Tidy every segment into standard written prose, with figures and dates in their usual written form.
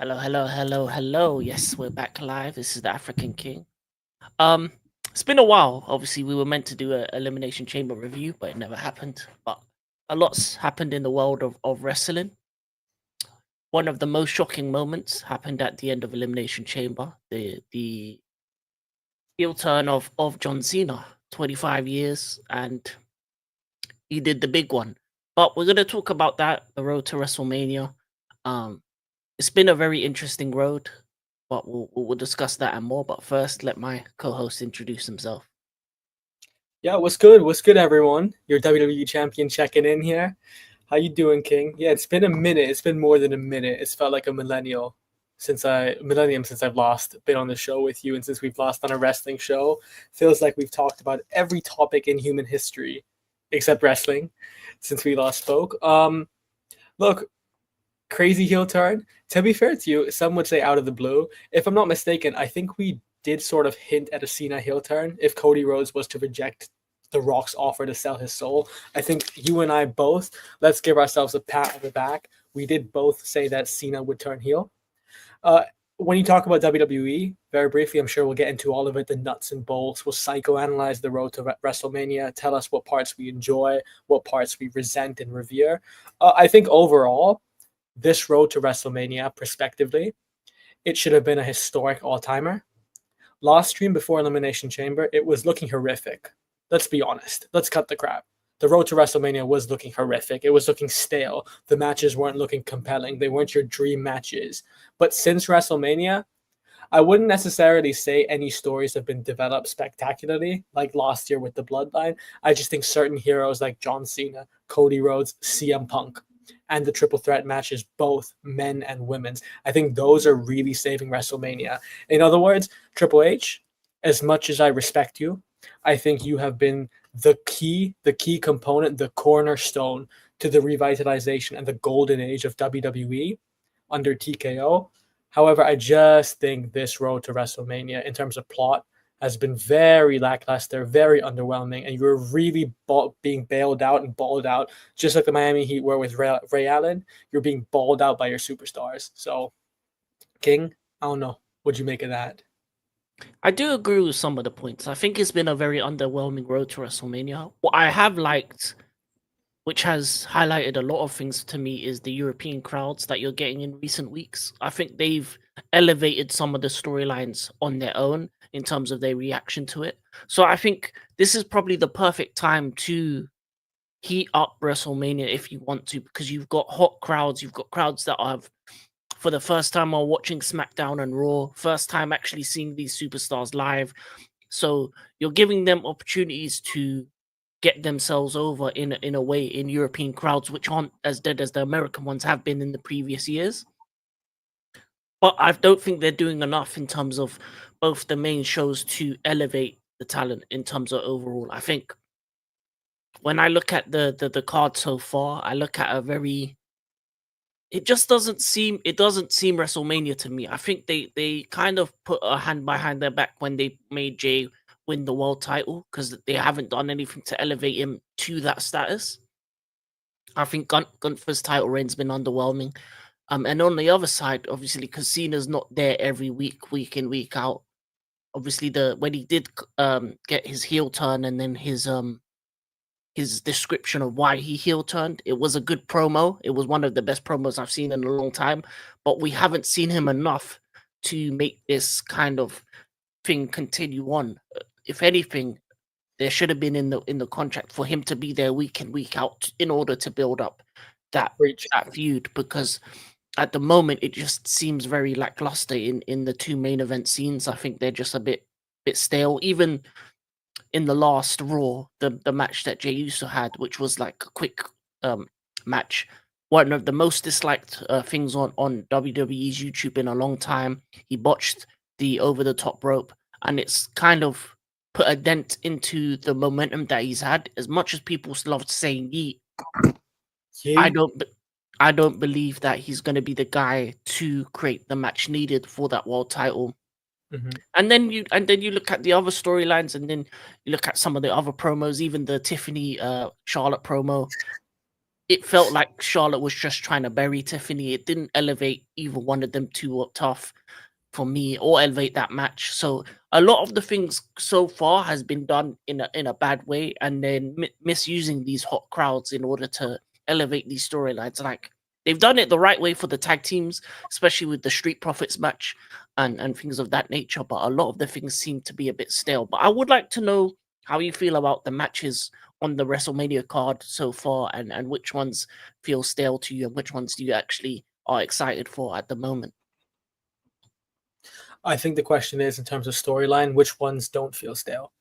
Hello, hello, hello, hello. Yes, we're back live. This is the African King. Um, it's been a while. Obviously, we were meant to do a Elimination Chamber review, but it never happened. But a lot's happened in the world of wrestling. One of the most shocking moments happened at the end of Elimination Chamber. The heel turn of John Cena, 25 years, and he did the big one. But we're gonna talk about that, the road to WrestleMania. Um, it's been a very interesting road, but we'll discuss that and more. But first, let my co-host introduce himself. Yeah, what's good? What's good, everyone? Your WWE champion checking in here. How you doing, King? Yeah, it's been a minute. It's been more than a minute. It's felt like a millennium since I've last been on the show with you, and since we've last done a wrestling show, feels like we've talked about every topic in human history, except wrestling, since we last spoke. Look, crazy heel turn. To be fair to you, some would say out of the blue. If I'm not mistaken, I think we did sort of hint at a Cena heel turn if Cody Rhodes was to reject The Rock's offer to sell his soul. I think you and I both, let's give ourselves a pat on the back. We did both say that Cena would turn heel. Uh, when you talk about WWE, very briefly, I'm sure we'll get into all of it, the nuts and bolts. We'll psychoanalyze the road to WrestleMania, tell us what parts we enjoy, what parts we resent and revere. I think overall, this road to WrestleMania, prospectively, it should have been a historic all timer. Last stream before Elimination Chamber, it was looking horrific. Let's be honest. Let's cut the crap. The road to WrestleMania was looking horrific. It was looking stale. The matches weren't looking compelling. They weren't your dream matches. But since WrestleMania, I wouldn't necessarily say any stories have been developed spectacularly, like last year with the Bloodline. I just think certain heroes like John Cena, Cody Rhodes, CM Punk, and the triple threat matches, both men and women's, I think those are really saving WrestleMania. In other words, Triple H, as much as I respect you, I think you have been the key component, the cornerstone to the revitalization and the golden age of WWE under TKO. However, I just think this road to WrestleMania, in terms of plot, has been very lackluster, very underwhelming, and you're really being bailed out and balled out, just like the Miami Heat were with Ray Allen. You're being balled out by your superstars. So, King, I don't know. What'd you make of that? I do agree with some of the points. I think it's been a very underwhelming road to WrestleMania. What I have liked, which has highlighted a lot of things to me, is the European crowds that you're getting in recent weeks. I think they've elevated some of the storylines on their own in terms of their reaction to it. So I think this is probably the perfect time to heat up WrestleMania if you want to, because you've got hot crowds, you've got crowds that have, for the first time, are watching SmackDown and Raw, first time actually seeing these superstars live. So you're giving them opportunities to get themselves over in a way in European crowds, which aren't as dead as the American ones have been in the previous years. But I don't think they're doing enough in terms of both the main shows to elevate the talent in terms of overall. I think when I look at the card so far, I look at a very, it doesn't seem WrestleMania to me. I think they kind of put a hand behind their back when they made Jay win the world title, because they haven't done anything to elevate him to that status. I think Gunther's title reign's been underwhelming. And on the other side, obviously, because Cena's not there every week, week in, week out. Obviously, the when he did get his heel turn, and then his description of why he heel turned, it was a good promo. It was one of the best promos I've seen in a long time. But we haven't seen him enough to make this kind of thing continue on. If anything, there should have been in the contract for him to be there week in, week out in order to build up that Preach. that feud, because at the moment it just seems very lackluster in the two main event scenes. I think they're just a bit stale. Even in the last Raw, the match that Jey Uso had, which was like a quick match, one of the most disliked things on WWE's YouTube in a long time. He botched the over the top rope, and it's kind of put a dent into the momentum that he's had. As much as people love saying yeet, I You? don't. I don't believe that he's going to be the guy to create the match needed for that world title. Mm-hmm. And then you look at the other storylines, and then you look at some of the other promos, even the Tiffany Charlotte promo. it felt like Charlotte was just trying to bury Tiffany. It didn't elevate either one of them too tough for me or elevate that match. So a lot of the things so far has been done in a bad way, and then misusing these hot crowds in order to elevate these storylines. Like they've done it the right way for the tag teams, especially with the Street Profits match and things of that nature. But a lot of the things seem to be a bit stale. But I would like to know how you feel about the matches on the WrestleMania card so far, and which ones feel stale to you, and which ones do you actually are excited for at the moment. I think the question is, in terms of storyline, which ones don't feel stale?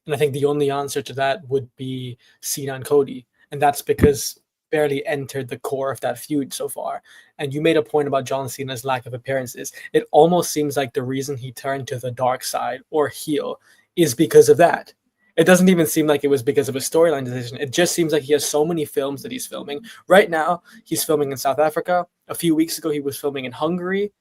And I think the only answer to that would be Cena and Cody. And that's because barely entered the core of that feud so far. And you made a point about John Cena's lack of appearances. It almost seems like the reason he turned to the dark side or heel is because of that. It doesn't even seem like it was because of a storyline decision. It just seems like he has so many films that he's filming. Right now, he's filming in South Africa. A few weeks ago, he was filming in Hungary.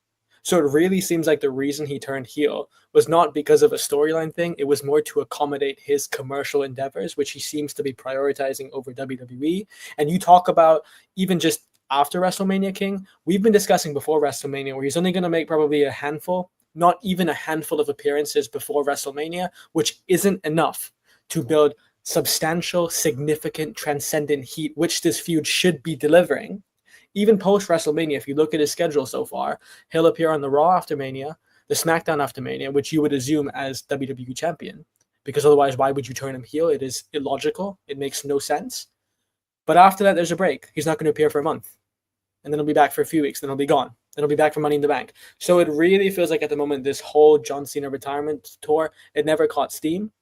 So it really seems like the reason he turned heel was not because of a storyline thing. It was more to accommodate his commercial endeavors, which he seems to be prioritizing over WWE. And you talk about even just after WrestleMania King, we've been discussing before WrestleMania where he's only going to make probably a handful, not even a handful of appearances before WrestleMania, which isn't enough to build substantial, significant, transcendent heat, which this feud should be delivering. Even post WrestleMania, if you look at his schedule so far, he'll appear on the Raw after Mania, the SmackDown after Mania, which you would assume as WWE champion, because otherwise, why would you turn him heel? It is illogical. It makes no sense. But after that, there's a break. He's not going to appear for a month, and then he'll be back for a few weeks. Then he'll be gone. Then he'll be back for Money in the Bank. So it really feels like at the moment, this whole John Cena retirement tour, it never caught steam.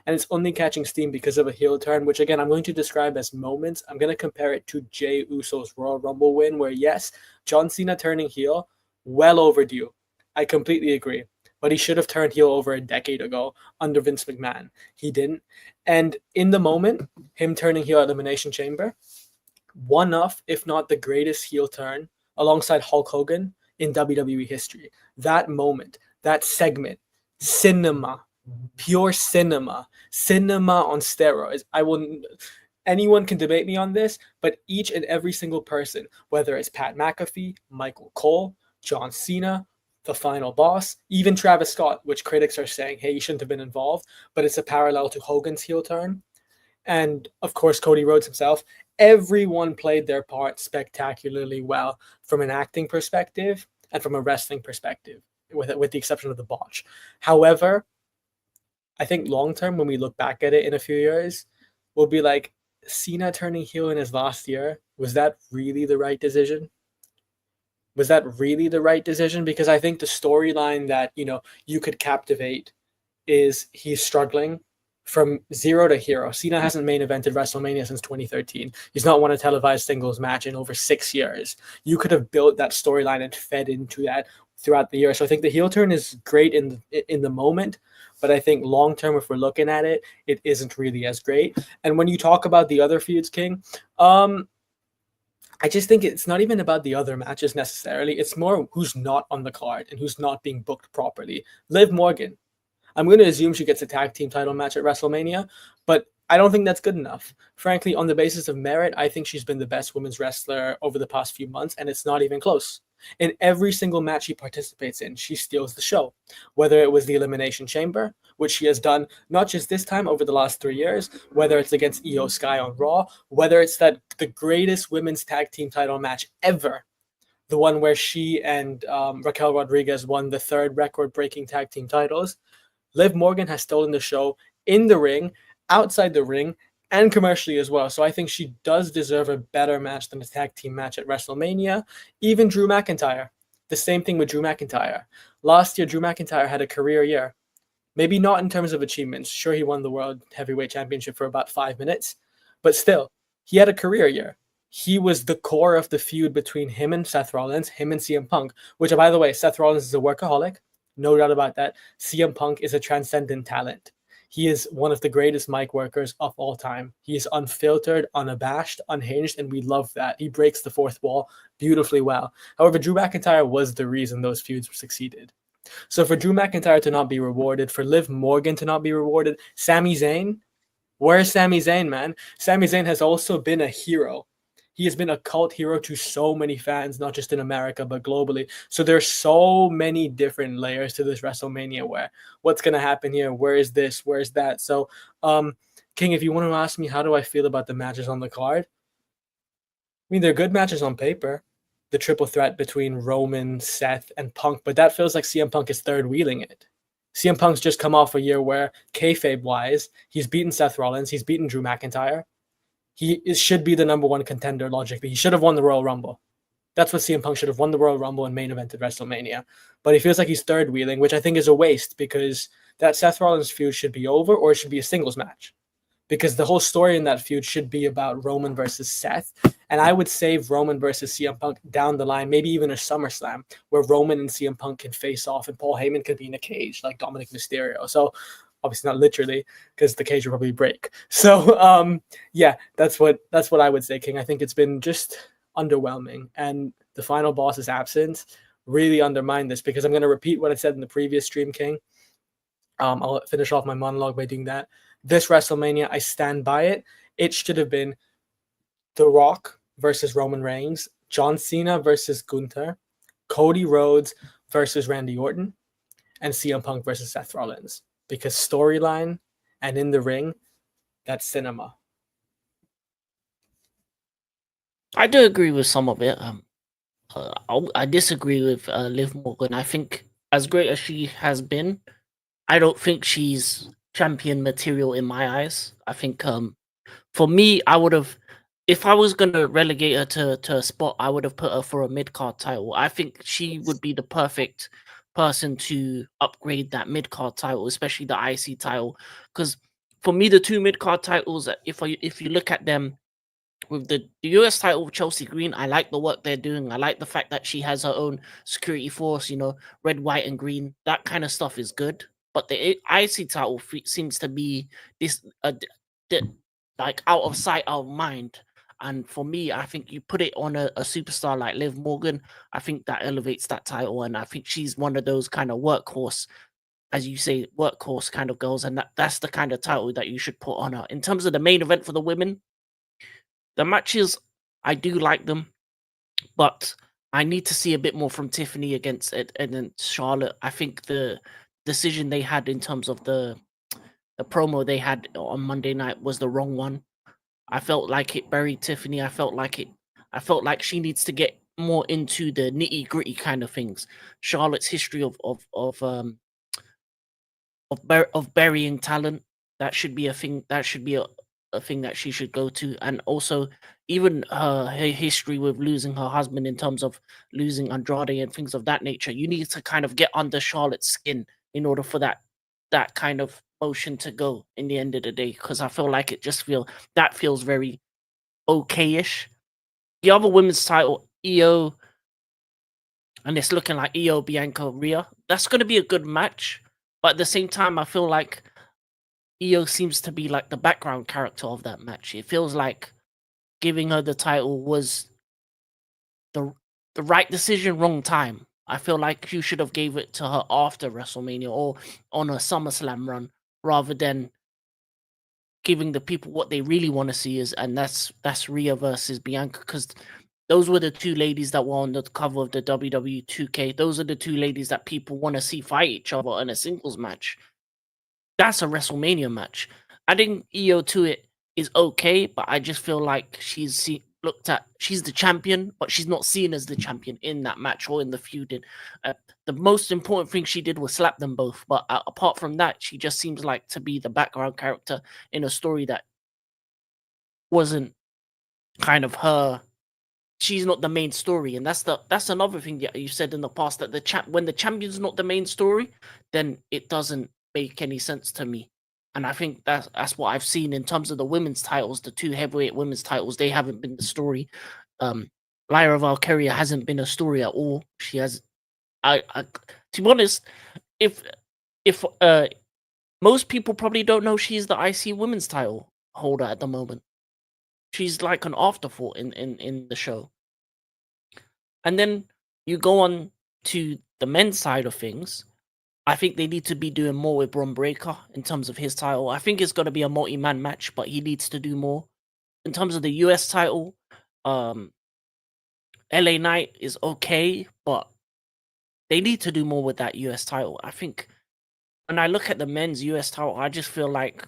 And it's only catching steam because of a heel turn, which again, I'm going to describe as moments. I'm going to compare it to Jey Uso's Royal Rumble win, where yes, John Cena turning heel, well overdue. I completely agree. But he should have turned heel over a decade ago under Vince McMahon. He didn't. And in the moment, him turning heel at Elimination Chamber, one of, if not the greatest heel turn, alongside Hulk Hogan in WWE history. That moment, that segment, cinema. Pure cinema on steroids. Anyone can debate me on this, but each and every single person, whether it's Pat McAfee, Michael Cole, John Cena, the final boss, even Travis Scott, which critics are saying, hey, he shouldn't have been involved, but it's a parallel to Hogan's heel turn. And of course, Cody Rhodes himself. Everyone played their part spectacularly well from an acting perspective and from a wrestling perspective, with the exception of the botch. However, I think long term, when we look back at it in a few years, we'll be like, Cena turning heel in his last year, was that really the right decision? Was that really the right decision? Because I think the storyline that, you could captivate is he's struggling from zero to hero. Cena hasn't main evented WrestleMania since 2013. He's not won a televised singles match in over 6 years. You could have built that storyline and fed into that throughout the year. So I think the heel turn is great in the moment, but I think long term, if we're looking at it, it isn't really as great. And when you talk about the other feuds, King, I just think it's not even about the other matches necessarily. It's more who's not on the card and who's not being booked properly. Liv Morgan, I'm going to assume she gets a tag team title match at WrestleMania, but I don't think that's good enough. Frankly, on the basis of merit, I think she's been the best women's wrestler over the past few months, and it's not even close. In every single match she participates in, she steals the show. Whether it was the Elimination Chamber, which she has done not just this time over the last 3 years, whether it's against Io Sky on Raw, whether it's the greatest women's tag team title match ever, the one where she and Raquel Rodriguez won the 3rd record-breaking tag team titles. Liv Morgan has stolen the show in the ring, outside the ring, and commercially as well. So I think she does deserve a better match than a tag team match at WrestleMania. Even Drew McIntyre. The same thing with Drew McIntyre. Last year, Drew McIntyre had a career year. Maybe not in terms of achievements. Sure, he won the World Heavyweight Championship for about 5 minutes. But still, he had a career year. He was the core of the feud between him and Seth Rollins, him and CM Punk, which, by the way, Seth Rollins is a workaholic. No doubt about that. CM Punk is a transcendent talent. He is one of the greatest mic workers of all time. He is unfiltered, unabashed, unhinged, and we love that. He breaks the fourth wall beautifully well. However, Drew McIntyre was the reason those feuds succeeded. So for Drew McIntyre to not be rewarded, for Liv Morgan to not be rewarded, Sami Zayn, where's Sami Zayn, man? Sami Zayn has also been a hero. he has been a cult hero to so many fans, not just in America, but globally. So there's so many different layers to this WrestleMania where what's going to happen here? Where is this? Where is that? So, King, if you want to ask me, how do I feel about the matches on the card? I mean, they're good matches on paper. The triple threat between Roman, Seth, and Punk, but that feels like CM Punk is third wheeling it. CM Punk's just come off a year where, kayfabe wise, he's beaten Seth Rollins, he's beaten Drew McIntyre. Should be the number one contender logically. He should have won the Royal Rumble. That's what CM Punk should have won, the Royal Rumble and main evented WrestleMania. But he feels like he's third wheeling, which I think is a waste because that Seth Rollins feud should be over or it should be a singles match. Because the whole story in that feud should be about Roman versus Seth. And I would save Roman versus CM Punk down the line, maybe even a SummerSlam, where Roman and CM Punk can face off and Paul Heyman could be in a cage like Dominic Mysterio. So obviously not literally, because the cage will probably break. So yeah, that's what I would say, King. I think it's been just underwhelming. And the final boss's absence really undermined this because I'm going to repeat what I said in the previous stream, King. I'll finish off my monologue by doing that. This WrestleMania, I stand by it. It should have been The Rock versus Roman Reigns, John Cena versus Gunther, Cody Rhodes versus Randy Orton, and CM Punk versus Seth Rollins. Because storyline and in the ring, that's cinema. I do agree with some of it. I disagree with Liv Morgan. I think as great as she has been, I don't think she's champion material in my eyes. I think for me, I would have, if I was gonna relegate her to a spot, I would have put her for a mid card title. I think she would be the perfect person to upgrade that mid card title, especially the IC title. Because for me, the two mid card titles, if you look at them, with the US title, Chelsea Green, I like the work they're doing. I like the fact that she has her own security force, red, white, and green. That kind of stuff is good. But the IC title seems to be this like out of sight, out of mind. And for me, I think you put it on a superstar like Liv Morgan, I think that elevates that title. And I think she's one of those kind of workhorse, as you say, workhorse kind of girls. And that's the kind of title that you should put on her. In terms of the main event for the women, the matches, I do like them, but I need to see a bit more from Tiffany against it and then Charlotte. I think the decision they had in terms of the promo they had on Monday night was the wrong one. I felt like it buried Tiffany. I felt like she needs to get more into the nitty gritty kind of things. Charlotte's history of burying talent, that should be a thing. That should be a thing that she should go to. And also even her history with losing her husband in terms of losing Andrade and things of that nature. You need to kind of get under Charlotte's skin in order for that kind of motion to go in the end of the day. Because I feel like that feels very okay-ish. The other women's title, EO, and it's looking like EO, Bianca, Rhea. That's going to be a good match. But at the same time, I feel like EO seems to be like the background character of that match. It feels like giving her the title was the right decision, wrong time. I feel like you should have gave it to her after WrestleMania or on a SummerSlam run rather than giving the people what they really want to see and that's Rhea versus Bianca, because those were the two ladies that were on the cover of the WWE 2K. Those are the two ladies that people want to see fight each other in a singles match. That's a WrestleMania match. Adding EO to it is okay, but I just feel like she's the champion, but she's not seen as the champion in that match or in the feud. The most important thing she did was slap them both, but apart from that, she just seems like to be the background character in a story that wasn't kind of her. She's not the main story, and that's another thing that you said in the past, that when the champion's not the main story, then it doesn't make any sense to me. And I think that's what I've seen in terms of the women's titles, the two heavyweight women's titles. They haven't been the story. Lyra Valkyria hasn't been a story at all. She has. I to be honest, if most people probably don't know she's the IC women's title holder at the moment. She's like an afterthought in the show. And then you go on to the men's side of things. I think they need to be doing more with Bron Breakker in terms of his title. I think it's going to be a multi-man match, but he needs to do more. In terms of the US title, LA Knight is okay, but they need to do more with that US title. I think when I look at the men's US title, I just feel like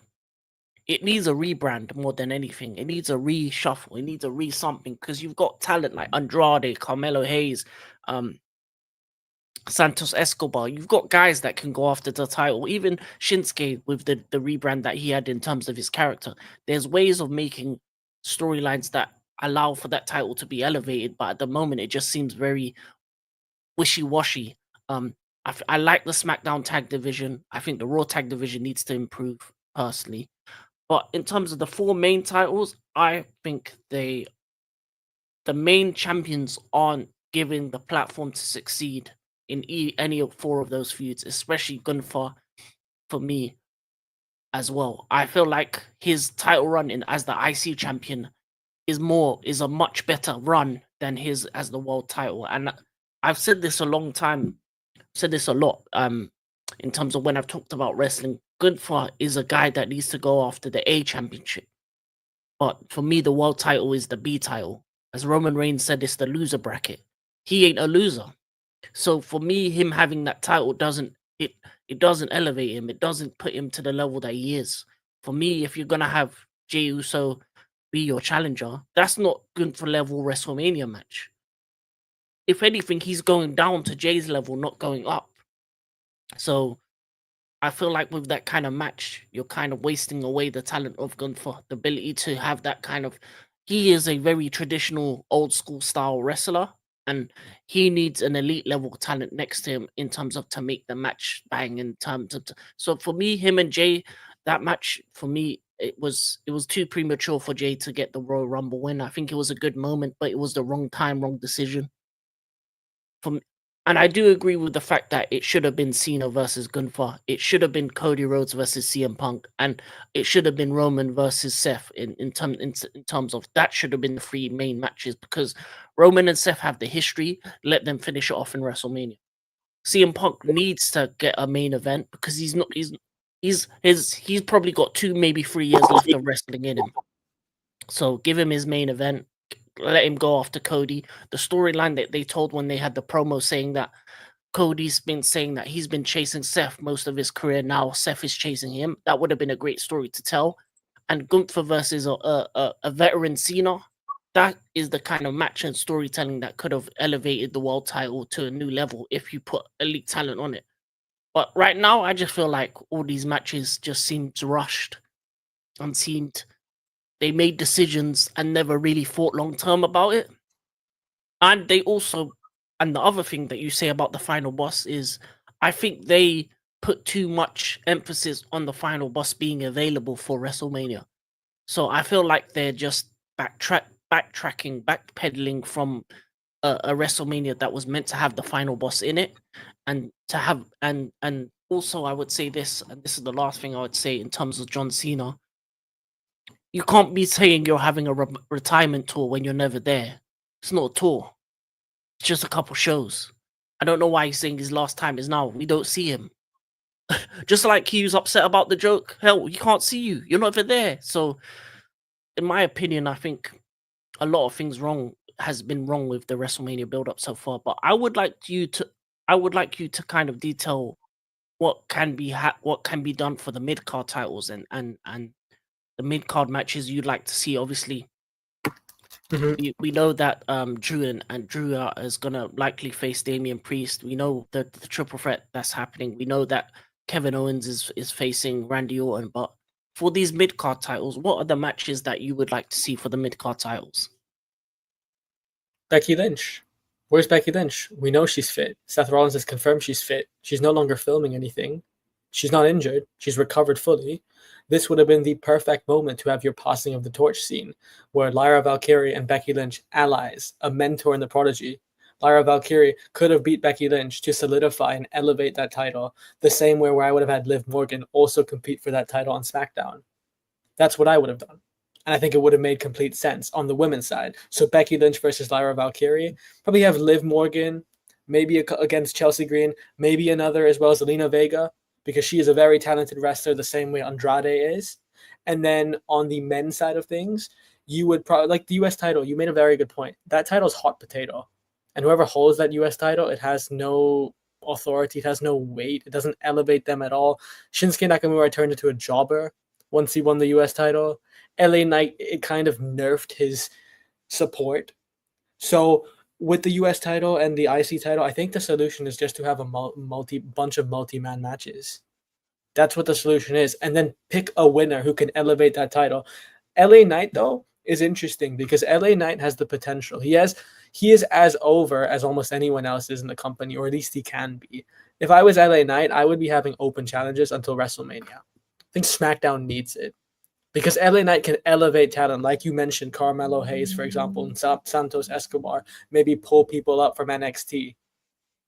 it needs a rebrand more than anything. It needs a reshuffle. It needs a re-something because you've got talent like Andrade, Carmelo Hayes, Santos Escobar. You've got guys that can go after the title. Even Shinsuke with the rebrand that he had in terms of his character. There's ways of making storylines that allow for that title to be elevated, but at the moment it just seems very wishy-washy. I like the SmackDown tag division. I think the Raw tag division needs to improve personally. But in terms of the 4 main titles, I think the main champions aren't given the platform to succeed in any of 4 of those feuds, especially Gunther for me as well. I feel like his title run as the IC champion is a much better run than his as the world title. And I've said this a long time, said this a lot in terms of when I've talked about wrestling. Gunther is a guy that needs to go after the A championship. But for me, the world title is the B title. As Roman Reigns said, it's the loser bracket. He ain't a loser. So for me, him having that title doesn't elevate him. It doesn't put him to the level that he is. For me, if you're gonna have Jey Uso be your challenger, that's not Gunther level WrestleMania match. If anything, he's going down to Jay's level, not going up. So I feel like with that kind of match, you're kind of wasting away the talent of Gunther, the ability to have that kind of. He is a very traditional, old school style wrestler, and he needs an elite level talent next to him in terms of to make the match bang. In terms of, so for me, him and Jay, that match for me, it was too premature for Jay to get the Royal Rumble win. I think it was a good moment, but it was the wrong time, wrong decision. And I do agree with the fact that it should have been Cena versus Gunther. It should have been Cody Rhodes versus CM Punk, and it should have been Roman versus Seth. In terms of that, should have been the 3 main matches because Roman and Seth have the history. Let them finish it off in WrestleMania. CM Punk needs to get a main event because he's probably got 2, maybe 3 years left of wrestling in him. So give him his main event. Let him go after Cody. The storyline that they told when they had the promo saying that Cody's been saying that he's been chasing Seth most of his career. Now Seth is chasing him. That would have been a great story to tell. And Gunther versus a veteran Cena, that is the kind of match and storytelling that could have elevated the world title to a new level if you put elite talent on it. But right now, I just feel like all these matches just seemed rushed and they made decisions and never really thought long term about it. And the other thing that you say about the final boss is I think they put too much emphasis on the final boss being available for WrestleMania. So I feel like they're just backpedaling from a WrestleMania that was meant to have the final boss in it, and to have and also I would say this, and this is the last thing I would say in terms of John Cena. You can't be saying you're having a retirement tour when you're never there. It's not a tour. It's just a couple shows. I don't know why he's saying his last time is now. We don't see him. Just like he was upset about the joke. Hell, he can't see you. You're not even there. So, in my opinion, I think a lot of things has been wrong with the WrestleMania build-up so far. But I would like you to kind of detail what can be done for the mid-card titles and the mid-card matches you'd like to see. Obviously, we know that Drew is gonna likely face Damian Priest. We know that the triple threat that's happening. We know that Kevin Owens is facing Randy Orton. But for these mid-card titles, what are the matches that you would like to see for the mid-card titles? Becky Lynch. Where's Becky Lynch? We know she's fit. Seth Rollins has confirmed she's fit. She's no longer filming anything. She's not injured. She's recovered fully. This would have been the perfect moment to have your passing of the torch scene, where Lyra Valkyrie and Becky Lynch allies, a mentor and the prodigy. Lyra Valkyrie could have beat Becky Lynch to solidify and elevate that title, the same way where I would have had Liv Morgan also compete for that title on SmackDown. That's what I would have done. And I think it would have made complete sense on the women's side. So Becky Lynch versus Lyra Valkyrie. Probably have Liv Morgan, maybe against Chelsea Green, maybe another as well as Zelina Vega, because she is a very talented wrestler the same way Andrade is. And then on the men's side of things, you would probably like the US title. You made a very good point. That title's hot potato. And whoever holds that US title, it has no authority, it has no weight, it doesn't elevate them at all. Shinsuke Nakamura turned into a jobber once he won the US title. LA Knight, it kind of nerfed his support. So with the US title and the IC title, I think the solution is just to have a bunch of multi-man matches. That's what the solution is. And then pick a winner who can elevate that title. LA Knight, though, is interesting because LA Knight has the potential. He is as over as almost anyone else is in the company, or at least he can be. If I was LA Knight, I would be having open challenges until WrestleMania. I think SmackDown needs it. Because LA Knight can elevate talent, like you mentioned, Carmelo Hayes, for example, and Santos Escobar, maybe pull people up from NXT.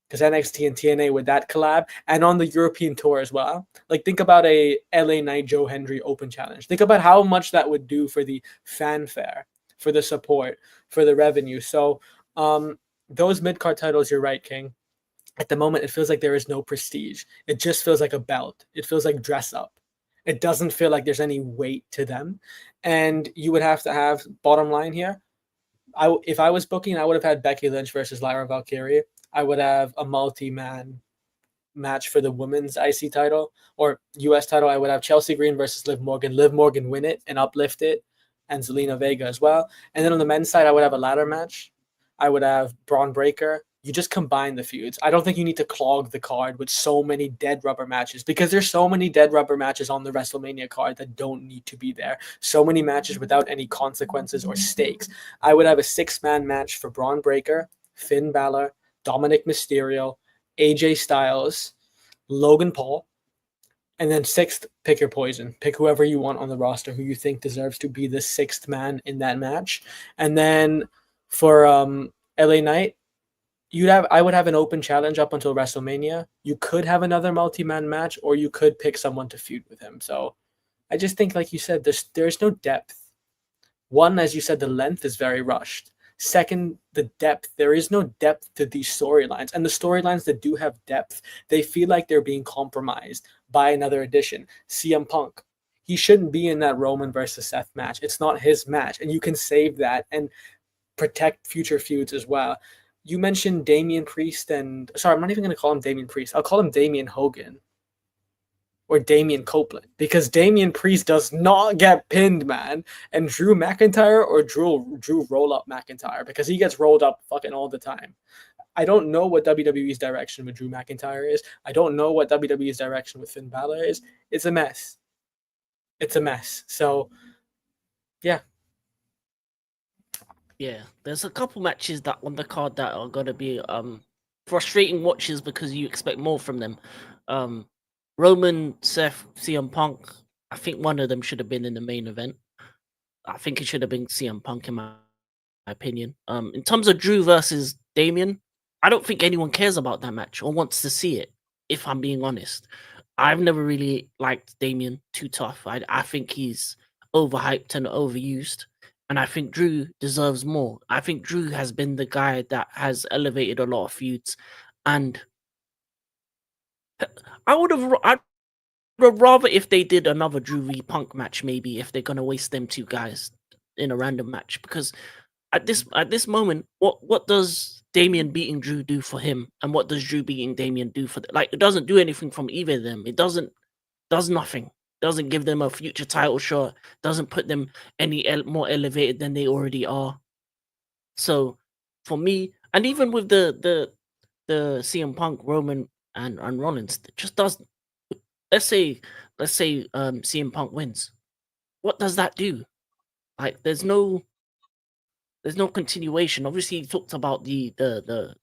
Because NXT and TNA with that collab, and on the European tour as well. Like, think about a LA Knight Joe Hendry Open Challenge. Think about how much that would do for the fanfare, for the support, for the revenue. So, those mid-card titles, you're right, King. At the moment, it feels like there is no prestige. It just feels like a belt. It feels like dress up. It doesn't feel like there's any weight to them. And you would have to have, bottom line here, if I was booking, I would have had Becky Lynch versus Lyra Valkyrie. I would have a multi-man match for the women's IC title or US title. I would have Chelsea Green versus Liv Morgan. Liv Morgan win it and uplift it, and Zelina Vega as well. And then on the men's side, I would have a ladder match. I would have Braun Breaker. You just combine the feuds. I don't think you need to clog the card with so many dead rubber matches because there's so many dead rubber matches on the WrestleMania card that don't need to be there. So many matches without any consequences or stakes. I would have a 6-man match for Braun Breaker, Finn Balor, Dominic Mysterio, AJ Styles, Logan Paul, and then 6th, pick your poison. Pick whoever you want on the roster who you think deserves to be the 6th man in that match. And then for LA Knight, I would have an open challenge up until WrestleMania. You could have another multi-man match, or you could pick someone to feud with him. So I just think, like you said, there's no depth. One, as you said, the length is very rushed. Second, the depth. There is no depth to these storylines. And the storylines that do have depth, they feel like they're being compromised by another addition. CM Punk. He shouldn't be in that Roman versus Seth match. It's not his match. And you can save that and protect future feuds as well. You mentioned Damian Priest and... Sorry, I'm not even going to call him Damian Priest. I'll call him Damian Hogan. Or Damian Copeland, because Damian Priest does not get pinned, man. And Drew McIntyre or Drew roll up McIntyre, because he gets rolled up fucking all the time. I don't know what WWE's direction with Drew McIntyre is. I don't know what WWE's direction with Finn Balor is. It's a mess. It's a mess. So, yeah. Yeah, there's a couple matches that on the card that are gonna be frustrating watches because you expect more from them. Roman, Seth, CM Punk. I think one of them should have been in the main event. I think it should have been CM Punk in my opinion. In terms of Drew versus Damian, I don't think anyone cares about that match or wants to see it, if I'm being honest. I've never really liked Damian Too Tough. I think he's overhyped and overused. And I think Drew deserves more. I think Drew has been the guy that has elevated a lot of feuds. And I'd rather if they did another Drew v Punk match, maybe, if they're gonna waste them two guys in a random match. Because at this moment, what does Damian beating Drew do for him? And what does Drew beating Damian do for it doesn't do anything from either of them. It does nothing. Doesn't give them a future title shot. Doesn't put them any more elevated than they already are. So for me, and even with the CM Punk, Roman, and Rollins, it just doesn't. Let's say CM Punk wins. What does that do? Like, there's no continuation. Obviously, he talked about the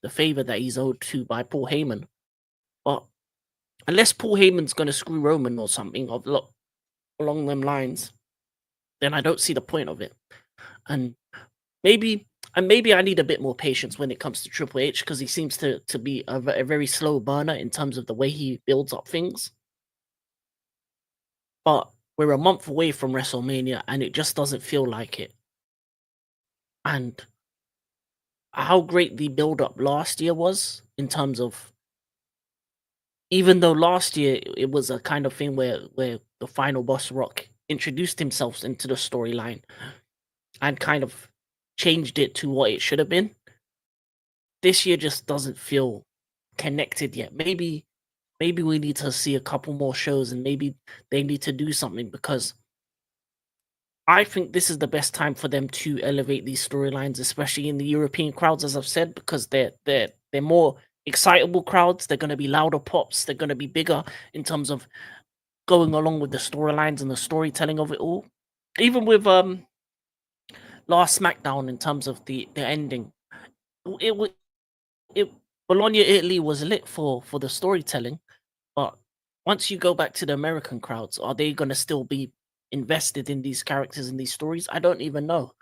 favor that he's owed to by Paul Heyman, but unless Paul Heyman's going to screw Roman or something along them lines, then I don't see the point of it. And maybe I need a bit more patience when it comes to Triple H, because he seems to be a very slow burner in terms of the way he builds up things. But we're a month away from WrestleMania, and it just doesn't feel like it. And how great the build-up last year was, in terms of, even though last year it was a kind of thing where the final boss Rock introduced himself into the storyline, and kind of changed it to what it should have been. This year just doesn't feel connected yet. Maybe we need to see a couple more shows, and maybe they need to do something, because I think this is the best time for them to elevate these storylines, especially in the European crowds, as I've said, because they're more excitable crowds. They're going to be louder pops. They're going to be bigger in terms of going along with the storylines and the storytelling of it all. Even with last SmackDown, in terms of the ending, it wa- it Bologna Italy was lit for the storytelling, but once you go back to the American crowds, are they going to still be invested in these characters and these stories? I don't even know.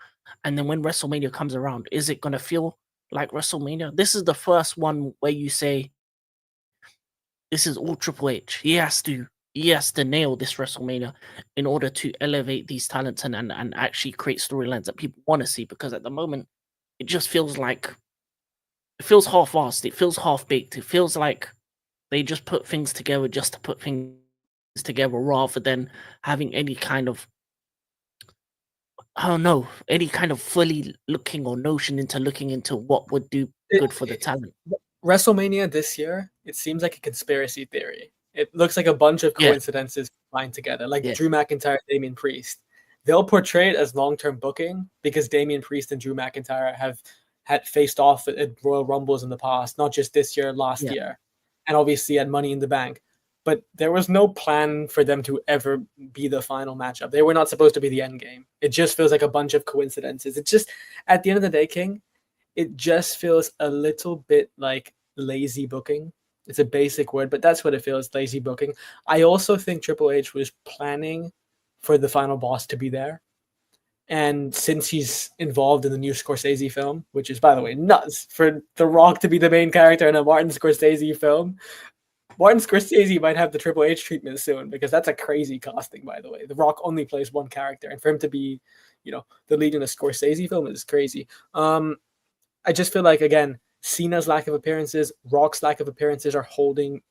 And then when WrestleMania comes around, is it going to feel like WrestleMania? This is the first one where you say this is all Triple H. He has to nail this WrestleMania in order to elevate these talents and actually create storylines that people want to see. Because at the moment, it just feels like it feels half-assed. It feels half-baked. It feels like they just put things together just to put things together, rather than having any kind of, I don't know, any kind of fully looking or notion into looking into what would do It, good for the talent. WrestleMania this year, it seems like a conspiracy theory. It looks like a bunch of Yeah, coincidences combined together, like yeah, Drew McIntyre, Damian Priest. They'll portray it as long-term booking because Damian Priest and Drew McIntyre have had faced off at Royal Rumbles in the past, not just this year, last yeah, year, and obviously at Money in the Bank. But there was no plan for them to ever be the final matchup. They were not supposed to be the end game. It just feels like a bunch of coincidences. It just, at the end of the day, King, it just feels a little bit like lazy booking. It's a basic word, but that's what it feels, lazy booking. I also think Triple H was planning for the final boss to be there. And since he's involved in the new Scorsese film, which is, by the way, nuts for The Rock to be the main character in a Martin Scorsese film, Martin Scorsese might have the Triple H treatment soon, because that's a crazy casting, by the way. The Rock only plays one character, and for him to be, the lead in a Scorsese film is crazy. I just feel like, again, Cena's lack of appearances, Rock's lack of appearances are holding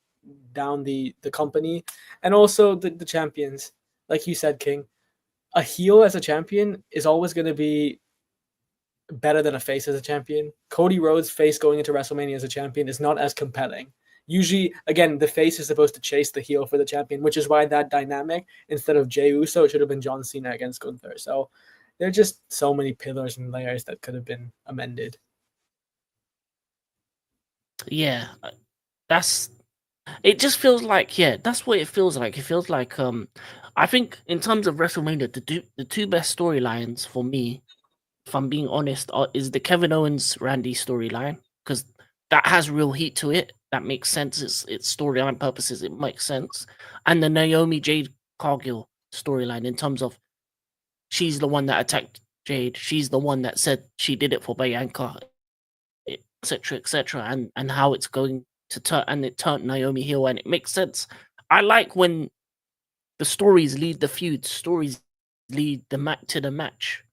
down the company, and also the champions. Like you said, King, a heel as a champion is always going to be better than a face as a champion. Cody Rhodes' face going into WrestleMania as a champion is not as compelling. Usually, again, the face is supposed to chase the heel for the champion, which is why that dynamic, instead of Jey Uso, it should have been John Cena against Gunther. So there are just so many pillars and layers that could have been amended. yeah. That's it. Just feels like, yeah, that's what it feels like. It feels like I think in terms of WrestleMania, the two best storylines for me, if I'm being honest, is the Kevin Owens Randy storyline, because that has real heat to it. That makes sense. It's storyline purposes. It makes sense. And the Naomi Jade Cargill storyline, in terms of she's the one that attacked Jade. She's the one that said she did it for Bianca, etc., etc., and how it's going to turn, and it turned Naomi heel, and it makes sense. I like when the stories lead the feud, stories lead the match to the match,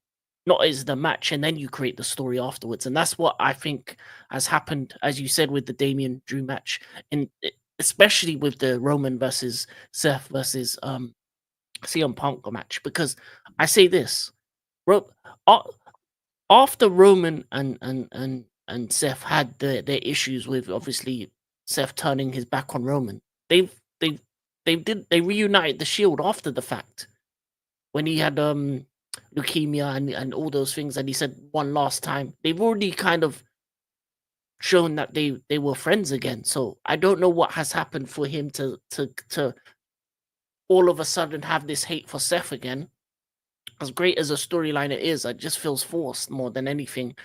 not as the match, and then you create the story afterwards. And that's what I think has happened, as you said, with the Damian Drew match, and especially with the Roman versus Seth versus CM Punk match. Because I say this, Ro- a- after Roman and Seth had their issues with, obviously, Seth turning his back on Roman, they've they they reunited the Shield after the fact, when he had leukemia and all those things, and he said one last time. They've already kind of shown that they were friends again. So I don't know what has happened for him to all of a sudden have this hate for Seth again. As great as a storyline it is, it just feels forced more than anything.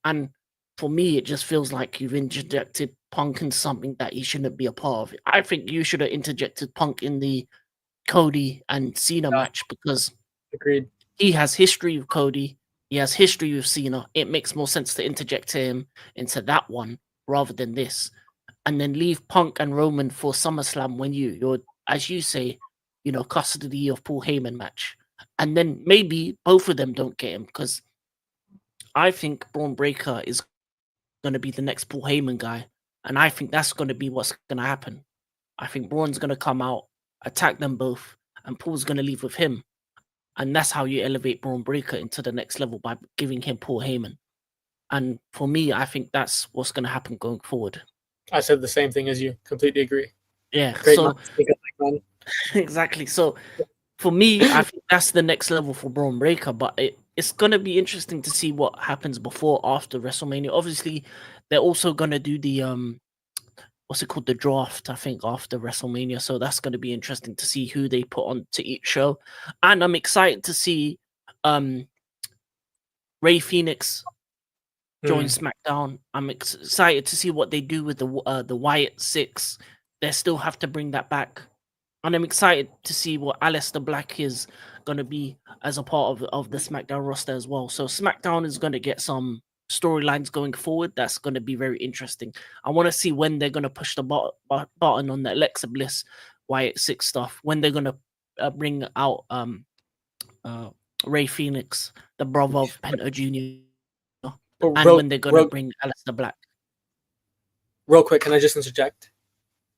And for me, it just feels like you've interjected Punk into something that he shouldn't be a part of. I think you should have interjected Punk in the Cody and Cena Yeah, match, because agreed. he has history with Cody. He has history with Cena. It makes more sense to interject him into that one rather than this, and then leave Punk and Roman for SummerSlam, when you're, as you say, custody of Paul Heyman match, and then maybe both of them don't get him, because I think Braun Breaker is going to be the next Paul Heyman guy, and I think that's going to be what's going to happen. I think Braun's going to come out, attack them both, and Paul's going to leave with him. and that's how you elevate Braun Breaker into the next level by giving him Paul Heyman. And for me, I think that's what's going to happen going forward. I said the same thing as you. Completely agree. Yeah. Great So minds think alike, man. exactly. So for me, I think that's the next level for Braun Breaker. But it's going to be interesting to see what happens before, after WrestleMania. Obviously, they're also going to do the what's it called, the draft, I think, after WrestleMania. So that's going to be interesting to see who they put on to each show. And I'm excited to see Ray Phoenix join SmackDown. I'm excited to see what they do with the Wyatt Six. They still have to bring that back. And I'm excited to see what Aleister Black is going to be as a part of the SmackDown roster as well. So SmackDown is going to get some storylines going forward. That's going to be very interesting. I want to see when they're going to push the button on the Alexa Bliss Wyatt Six stuff. When they're going to bring out Ray Phoenix, the brother of Penta Jr., and when they're going to bring Aleister Black. Real quick, can I just interject?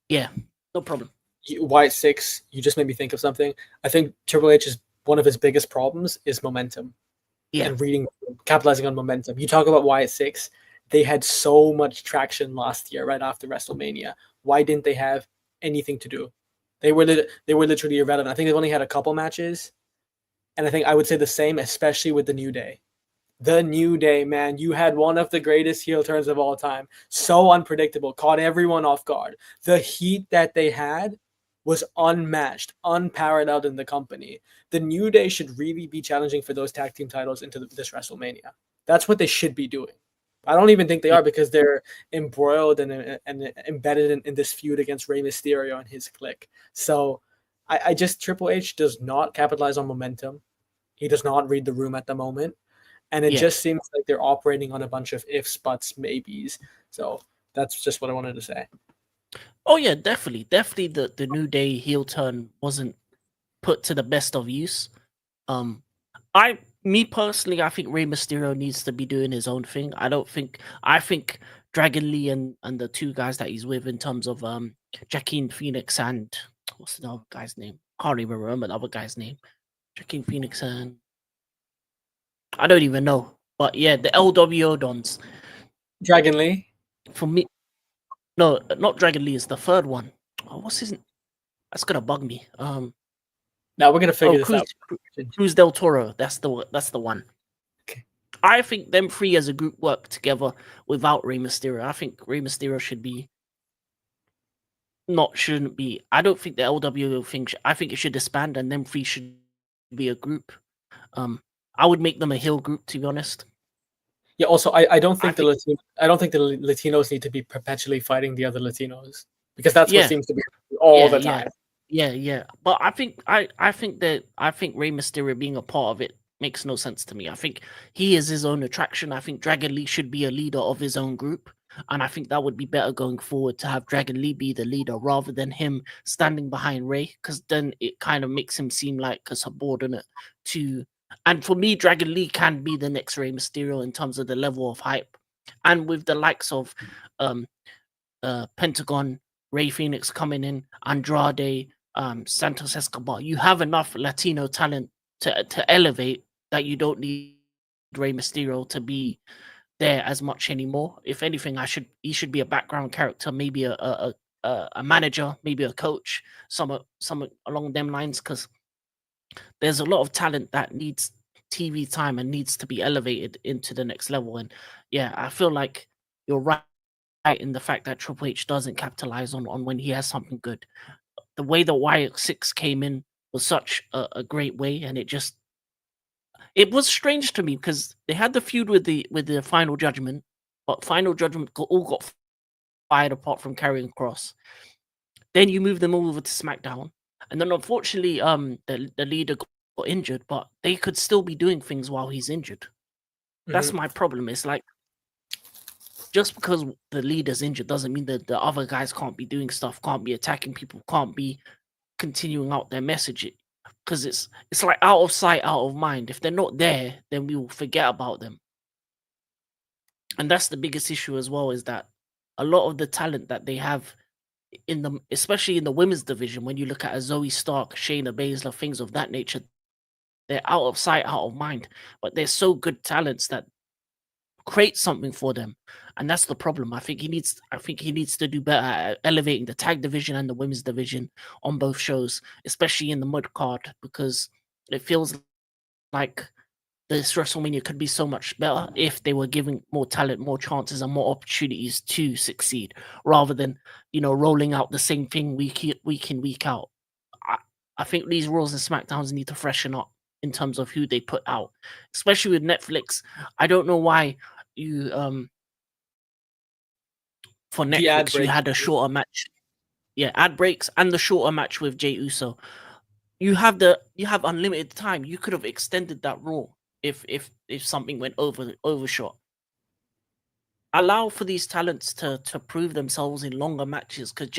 Yeah, no problem. Wyatt Six, you just made me think of something. I think Triple H is one of his biggest problems is momentum. Yeah. And capitalizing on momentum. You talk about Wyatt Six, they had so much traction last year, right after WrestleMania. Why didn't they have anything to do? They were literally irrelevant. I think they've only had a couple matches. And I think I would say the same, especially with the New Day. The New Day, man, you had one of the greatest heel turns of all time. So unpredictable, caught everyone off guard. The heat that they had was unmatched, unparalleled in the company. The New Day should really be challenging for those tag team titles into this WrestleMania. That's what they should be doing. I don't even think they are, because they're embroiled and embedded in this feud against Rey Mysterio and his clique. So I just, Triple H does not capitalize on momentum. He does not read the room at the moment. And it just seems like they're operating on a bunch of ifs, buts, maybes. So that's just what I wanted to say. Oh yeah, definitely. Definitely the New Day heel turn wasn't put to the best of use. Me personally, I think Rey Mysterio needs to be doing his own thing. I think Dragon Lee and the two guys that he's with, in terms of Joaquin Phoenix and what's the other guy's name? Can't even remember the other guy's name. Joaquin Phoenix and I don't even know. But yeah, the LWO Dons. Dragon Lee? For me, no, not Dragon Lee, is the third one. Oh, what's his name? That's gonna bug me. Now we're gonna figure this out. Cruz del Toro. That's the one. Okay. I think them three as a group work together without Rey Mysterio. I think Rey Mysterio shouldn't be. I don't think the LWO thing. I think it should disband, and them three should be a group. I would make them a heel group, to be honest. Yeah. Also, I don't think the Latinos need to be perpetually fighting the other Latinos, because that's what seems to be all the time. Yeah. But I think Rey Mysterio being a part of it makes no sense to me. I think he is his own attraction. I think Dragon Lee should be a leader of his own group. And I think that would be better going forward, to have Dragon Lee be the leader rather than him standing behind Rey, because then it kind of makes him seem like a subordinate to. And for me, Dragon Lee can be the next Rey Mysterio in terms of the level of hype. And with the likes of Pentagon, Rey Phoenix coming in, Andrade, Santos Escobar, you have enough Latino talent to elevate that you don't need Rey Mysterio to be there as much anymore. If anything, he should be a background character, maybe a manager, maybe a coach, some along them lines, because there's a lot of talent that needs TV time and needs to be elevated into the next level. And yeah, I feel like you're right in the fact that Triple H doesn't capitalize on when he has something good. The way the Wyatt Six came in was such a great way, and it was strange to me, because they had the feud with the Final Judgment, but Final Judgment all got fired apart from Karrion Kross. Then you move them all over to SmackDown, and then unfortunately, the leader got injured, but they could still be doing things while he's injured. That's my problem. It's like, just because the leader's injured doesn't mean that the other guys can't be doing stuff, can't be attacking people, can't be continuing out their message. Because it's like out of sight, out of mind. If they're not there, then we will forget about them. And that's the biggest issue as well, is that a lot of the talent that they have especially in the women's division, when you look at a Zoe Stark, Shayna Baszler, things of that nature, They're out of sight, out of mind. But they're so good talents that create something for them, and that's the problem. I think he needs to do better at elevating the tag division and the women's division on both shows, especially in the mid card, because it feels like this WrestleMania could be so much better if they were giving more talent, more chances, and more opportunities to succeed, rather than rolling out the same thing week in week out. I, I think these Raws and SmackDowns need to freshen up in terms of who they put out, especially with Netflix. I don't know why you for The ad Netflix you break. had a shorter match. Yeah, ad breaks and the shorter match with Jey Uso. You have unlimited time. You could have extended that Raw if something went overshot. Allow for these talents to prove themselves in longer matches, because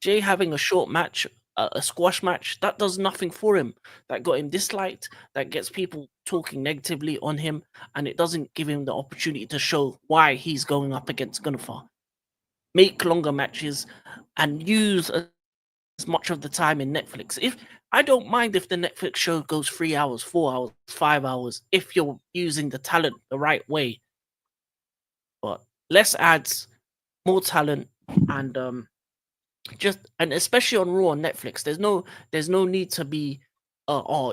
Jay having a short match, a squash match, that does nothing for him. That got him disliked. That gets people talking negatively on him, and it doesn't give him the opportunity to show why he's going up against Gunther. Make longer matches and use as much of the time in Netflix. If I don't mind if the Netflix show goes 3 hours, 4 hours, 5 hours, if you're using the talent the right way. But less ads, more talent, and especially on Raw on Netflix, there's no need to be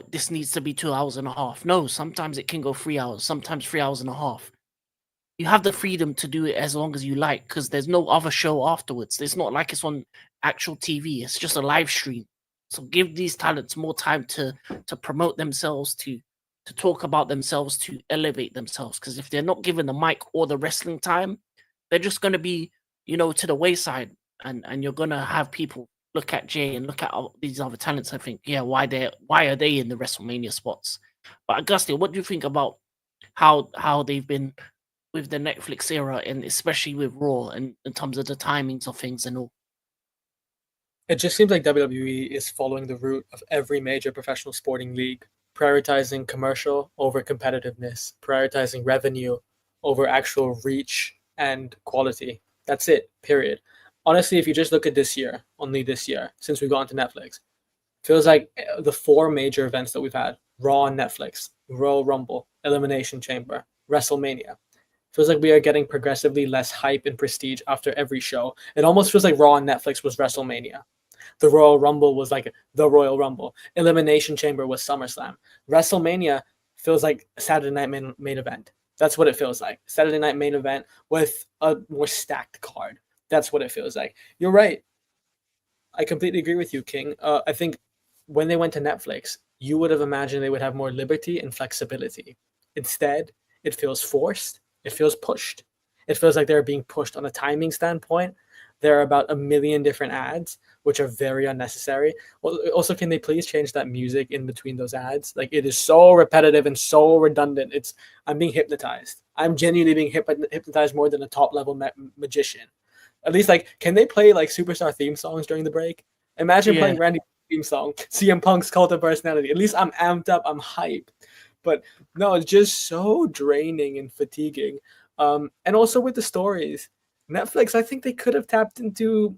this needs to be 2 hours and a half. No, sometimes it can go 3 hours, sometimes 3 hours and a half. You have the freedom to do it as long as you like, because there's no other show afterwards. It's not like it's on actual TV. It's just a live stream. So give these talents more time to promote themselves, to talk about themselves, to elevate themselves. Because if they're not given the mic or the wrestling time, they're just going to be, to the wayside, and you're going to have people look at Jay and look at all these other talents. I think, yeah, why are they in the WrestleMania spots? But Augustia, what do you think about how they've been with the Netflix era, and especially with Raw, and in terms of the timings of things and all? It just seems like WWE is following the route of every major professional sporting league, prioritizing commercial over competitiveness, prioritizing revenue over actual reach and quality. That's it, period. Honestly, if you just look at this year, only this year, since we've gone to Netflix, feels like the 4 major events that we've had: Raw on Netflix, Royal Rumble, Elimination Chamber, WrestleMania. Feels like we are getting progressively less hype and prestige after every show. It almost feels like Raw on Netflix was WrestleMania. The Royal Rumble was like the Royal Rumble. Elimination Chamber was SummerSlam. WrestleMania feels like Saturday Night main event. That's what it feels like. Saturday Night main event with a more stacked card. That's what it feels like. You're right. I completely agree with you, King. I think when they went to Netflix, you would have imagined they would have more liberty and flexibility. Instead, it feels forced. It feels pushed. It feels like they're being pushed on a timing standpoint. There are about a million different ads, which are very unnecessary. Also, can they please change that music in between those ads? Like, it is so repetitive and so redundant. I'm being hypnotized. I'm genuinely being hypnotized more than a top level magician. At least, like, can they play like superstar theme songs during the break? Imagine Yeah, playing Randy theme song, CM Punk's Cult of Personality. At least I'm amped up. I'm hyped. But no, it's just so draining and fatiguing. And also with the stories, Netflix, I think they could have tapped into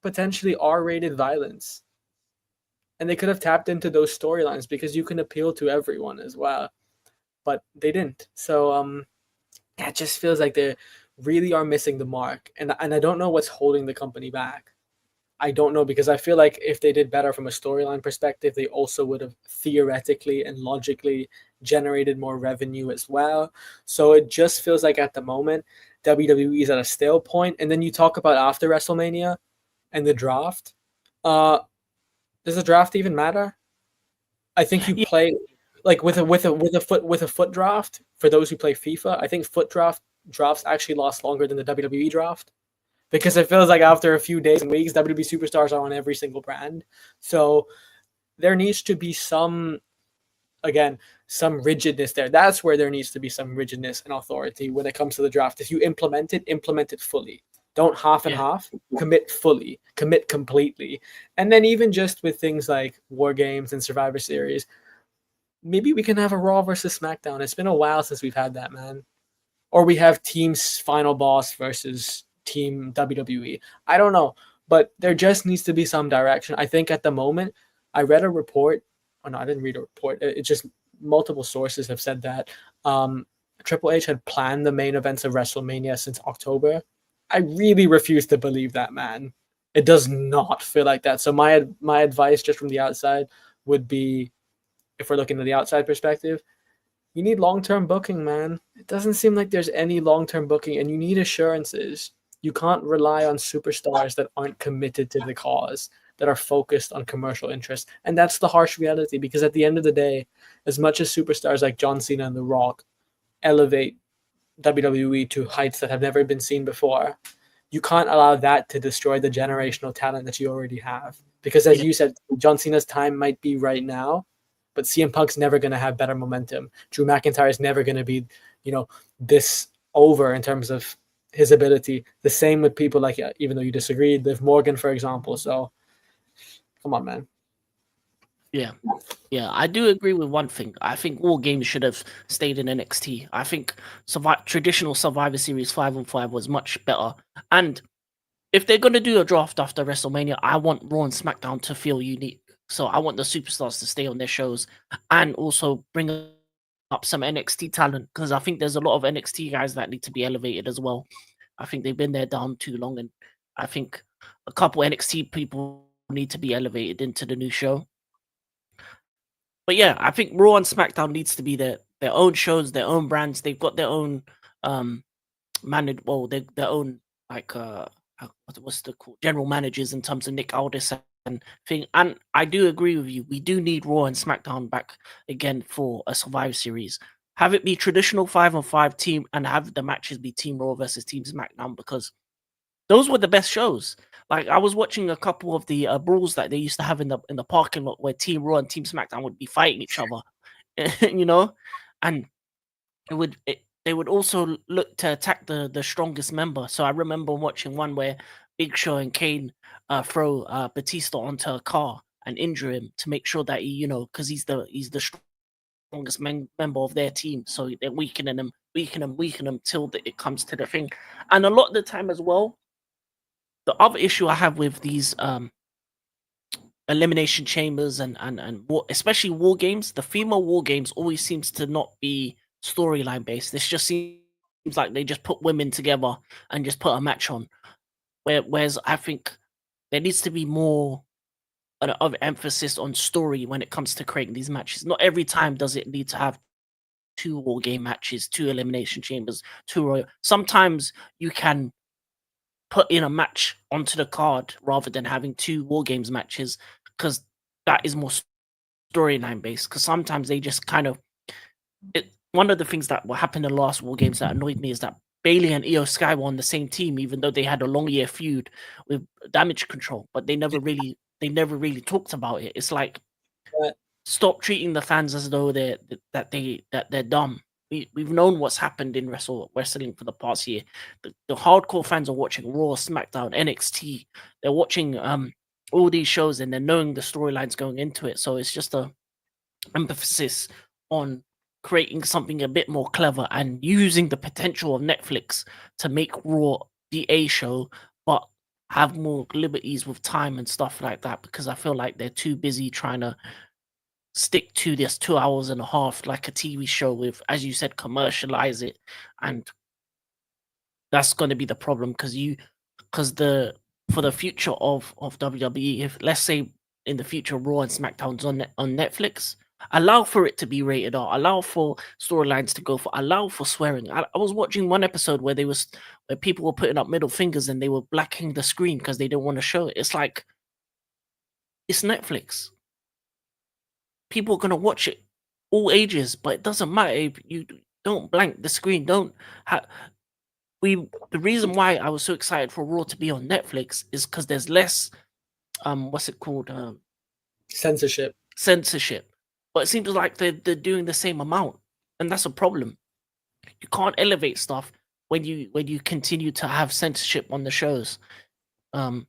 potentially R-rated violence. And they could have tapped into those storylines because you can appeal to everyone as well. But they didn't. So it just feels like they really are missing the mark. And I don't know what's holding the company back. I don't know, because I feel like if they did better from a storyline perspective, they also would have theoretically and logically generated more revenue as well. So it just feels like at the moment, WWE is at a stale point. And then you talk about after WrestleMania and the draft. Does the draft even matter? I think you yeah, play like with a foot draft. For those who play FIFA, I think drafts actually last longer than the WWE draft, because it feels like after a few days and weeks, WWE superstars are on every single brand. So there needs to be some rigidness there. That's where there needs to be some rigidness and authority when it comes to the draft. If you implement it fully. Don't half and yeah. half. Commit fully. Commit completely. And then even just with things like War Games and Survivor Series, maybe we can have a Raw versus SmackDown. It's been a while since we've had that, man. Or we have Team's Final Boss versus Team WWE. I don't know, but there just needs to be some direction. I think at the moment, I read a report or no, I didn't read a report. It's just multiple sources have said that Triple H had planned the main events of WrestleMania since October. I really refuse to believe that, man. It does not feel like that. So my advice, just from the outside, would be, if we're looking at the outside perspective, you need long-term booking, man. It doesn't seem like there's any long-term booking, and you need assurances. You can't rely on superstars that aren't committed to the cause, that are focused on commercial interest. And that's the harsh reality, because at the end of the day, as much as superstars like John Cena and The Rock elevate WWE to heights that have never been seen before, you can't allow that to destroy the generational talent that you already have. Because as you said, John Cena's time might be right now, but CM Punk's never going to have better momentum. Drew McIntyre is never going to be, this over in terms of his ability. The same with people like, even though you disagreed, Liv Morgan, for example. So, come on, man. Yeah, I do agree with one thing. I think War Games should have stayed in NXT. I think traditional Survivor Series 5-on-5 was much better. And if they're going to do a draft after WrestleMania, I want Raw and SmackDown to feel unique. So I want the superstars to stay on their shows and also bring up some NXT talent, because I think there's a lot of NXT guys that need to be elevated as well. I think they've been there down too long, and I think a couple NXT people need to be elevated into the new show. But yeah, I think Raw and SmackDown needs to be their own shows, their own brands. They've got their own their own like what's the called general managers in terms of Nick Aldis and thing. And I do agree with you. We do need Raw and SmackDown back again for a Survivor Series. Have it be traditional 5-on-5 team, and have the matches be Team Raw versus Team SmackDown, because those were the best shows. Like, I was watching a couple of the brawls that they used to have in the parking lot, where Team Raw and Team SmackDown would be fighting each other, and they would also look to attack the strongest member. So I remember watching one where Big Show and Kane throw Batista onto a car and injure him to make sure that because he's the strongest member of their team. So they're weakening him till it comes to the thing. And a lot of the time as well, the other issue I have with these elimination chambers and especially War Games, the female War Games always seems to not be storyline based. This just seems like they just put women together and just put a match on. Whereas I think there needs to be more of emphasis on story when it comes to creating these matches. Not every time does it need to have 2 War Game matches, 2 elimination chambers, 2 Royal. Sometimes you can put in a match onto the card rather than having 2 War Games matches, because that is more storyline based. Because sometimes they just kind of one of the things that happened in the last War Games that annoyed me is that Bailey and Io Sky were on the same team, even though they had a long year feud with Damage Control, but they never really talked about it. It's like, stop treating the fans as though they're dumb. We've known what's happened in wrestling for the past year. The hardcore fans are watching Raw, SmackDown, NXT. They're watching all these shows, and they're knowing the storylines going into it. So it's just a emphasis on creating something a bit more clever and using the potential of Netflix to make Raw the A show, but have more liberties with time and stuff like that, because I feel like they're too busy trying to stick to this 2 hours and a half like a TV show with, as you said, commercialize it. And that's going to be the problem, because for the future of WWE, if let's say in the future Raw and SmackDown's on Netflix, allow for it to be rated R, allow for storylines to go for, allow for swearing. I was watching one episode where where people were putting up middle fingers and they were blacking the screen because they didn't want to show it. It's like, it's Netflix. People are going to watch it, all ages, but it doesn't matter if you don't blank the screen. The reason why I was so excited for Raw to be on Netflix is because there's less what's it called, censorship. But it seems like they're doing the same amount, and that's a problem. You can't elevate stuff when you continue to have censorship on the shows. I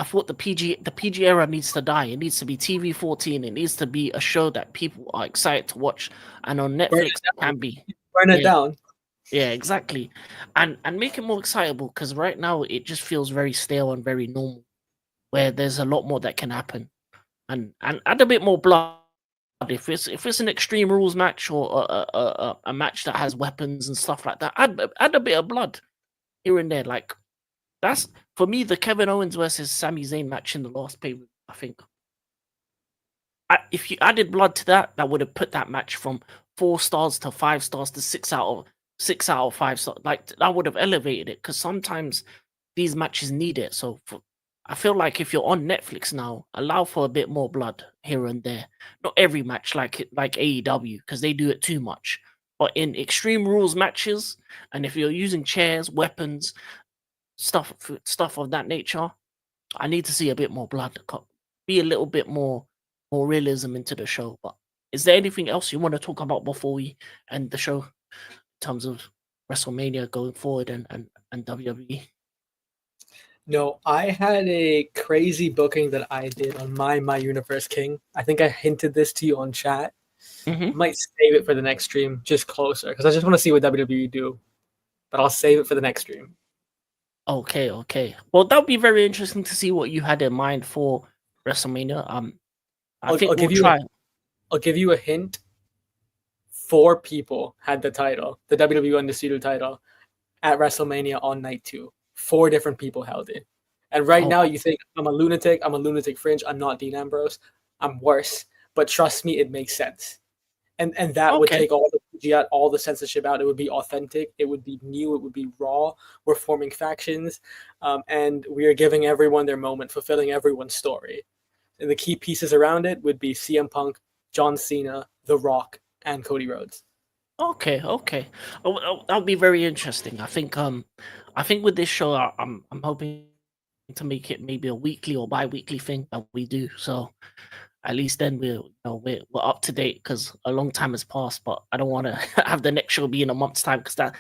thought the PG era needs to die. It needs to be TV-14. It needs to be a show that people are excited to watch, and on Netflix it can be. Burn it down. Yeah, exactly, and make it more excitable, because right now it just feels very stale and very normal, where there's a lot more that can happen, and add a bit more blood. If it's an Extreme Rules match or a match that has weapons and stuff like that, add a bit of blood here and there. Like that's for me the Kevin Owens versus Sami Zayn match in the last pay. I think if you added blood to that, that would have put that match from 4 stars to 5 stars to 6 out of 5 stars. Like that would have elevated it because sometimes these matches need it. So I feel like if you're on Netflix now, allow for a bit more blood here and there. Not every match like AEW because they do it too much. But in Extreme Rules matches, and if you're using chairs, weapons, stuff of that nature, I need to see a bit more blood. Be a little bit more realism into the show. But is there anything else you want to talk about before we end the show in terms of WrestleMania going forward and WWE? No, I had a crazy booking that I did on My Universe King. I think I hinted this to you on chat. I might save it for the next stream, just closer, because I just want to see what WWE do. But I'll save it for the next stream. Okay. Well, that would be very interesting to see what you had in mind for WrestleMania. I think we'll try. I'll give you a hint. 4 people had the title, the WWE Undisputed title, at WrestleMania on night 2. 4 different people held it. And right now you think I'm a lunatic fringe, I'm not Dean Ambrose, I'm worse. But trust me, it makes sense. And that would take all the PG out, all the censorship out. It would be authentic, it would be new, it would be raw. We're forming factions, and we are giving everyone their moment, fulfilling everyone's story. And the key pieces around it would be CM Punk, John Cena, The Rock, and Cody Rhodes. Okay. That'll be very interesting. I think with this show, I'm hoping to make it maybe a weekly or bi-weekly thing that we do. So at least then we're up to date because a long time has passed. But I don't want to have the next show be in a month's time because that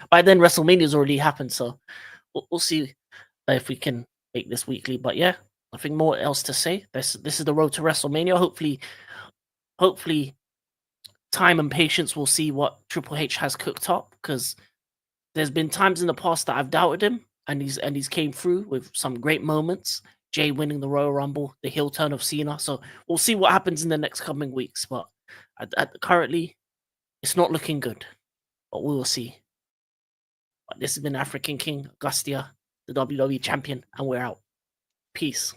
by then WrestleMania's already happened. So we'll see if we can make this weekly. But yeah, nothing more else to say. This is the road to WrestleMania. Hopefully time and patience will see what Triple H has cooked up because there's been times in the past that I've doubted him and he's came through with some great moments. Jay winning the Royal Rumble, the heel turn of Cena. So we'll see what happens in the next coming weeks. But currently, it's not looking good. But we will see. But this has been African King, AGASTYA, the WWE champion, and we're out. Peace.